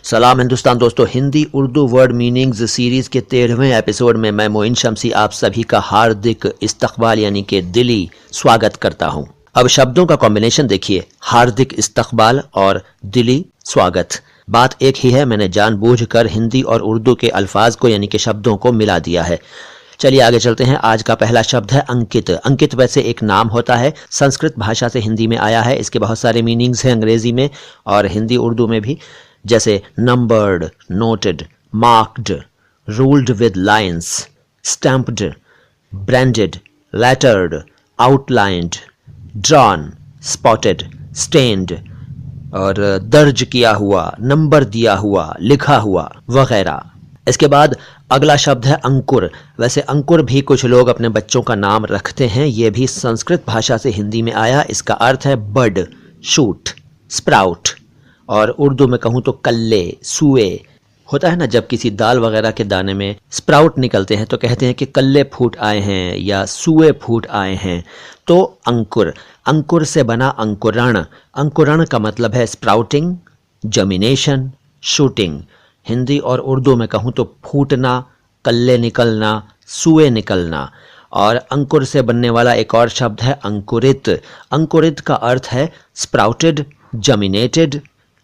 सलाम हिंदुस्तान दोस्तों, Hindi Urdu word meanings series के 13वें एपिसोड में मैं मोइन शमसी आप सभी का हार्दिक इस्तकबाल यानी कि दिली स्वागत करता हूं। अब शब्दों का कॉम्बिनेशन देखिए, हार्दिक इस्तकबाल और दिली स्वागत। बात एक ही है, मैंने जानबूझकर हिंदी और उर्दू के अल्फाज को यानी कि शब्दों को मिला दिया है। चलिए आगे चलते हैं। आज का पहला शब्द है अंकित। अंकित वैसे एक नाम होता है, संस्कृत भाषा से हिंदी में आया है। इसके बहुत सारे मीनिंग्स हैं अंग्रेजी में और हिंदी उर्दू में भी, जैसे numbered, noted, marked, ruled with lines, stamped, branded, lettered, outlined, drawn, spotted, stained और दर्ज किया हुआ, नंबर दिया हुआ, लिखा हुआ वगैरह। इसके बाद अगला शब्द है अंकुर। वैसे अंकुर भी कुछ लोग अपने बच्चों का नाम रखते हैं, यह भी संस्कृत भाषा से हिंदी में आया। इसका अर्थ है बड, शूट, स्प्राउट और उर्दू में कहूँ तो कल्ले, सुए। होता है ना, जब किसी दाल वगैरह के दाने में स्प्राउट निकलते हैं तो कहते हैं कि कल्ले फूट आए हैं या सुए फूट आए हैं। तो अंकुर, अंकुर से बना अंकुरण। अंकुरण का मतलब है स्प्राउटिंग, जर्मिनेशन, शूटिंग। हिंदी और उर्दू में कहूँ तो फूटना, कल्ले निकलना, सुए निकलना। और अंकुर से बनने वाला एक और शब्द है अंकुरित। अंकुरित का अर्थ है स्प्राउटेड, जर्मिनेटेड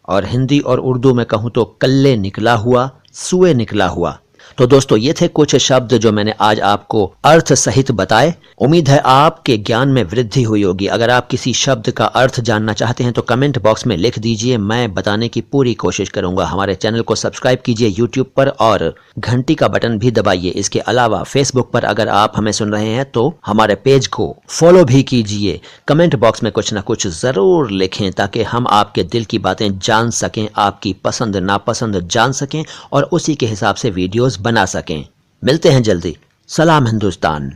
और हिंदी और उर्दू में कहूँ तो कल्ले निकला हुआ, सुए निकला हुआ। तो दोस्तों ये थे कुछ शब्द जो मैंने आज आपको अर्थ सहित बताए। उम्मीद है आपके ज्ञान में वृद्धि हुई होगी। अगर आप किसी शब्द का अर्थ जानना चाहते हैं तो कमेंट बॉक्स में लिख दीजिए, मैं बताने की पूरी कोशिश करूंगा। हमारे चैनल को सब्सक्राइब कीजिए यूट्यूब पर और घंटी का बटन भी दबाइए। इसके अलावा फेसबुक पर अगर आप हमें सुन रहे हैं तो हमारे पेज को फॉलो भी कीजिए। कमेंट बॉक्स में कुछ ना कुछ जरूर लिखें ताकि हम आपके दिल की बातें जान सकें, आपकी पसंद नापसंद जान सकें और उसी के हिसाब से वीडियोस बना सकें। मिलते हैं जल्दी। सलाम हिंदुस्तान।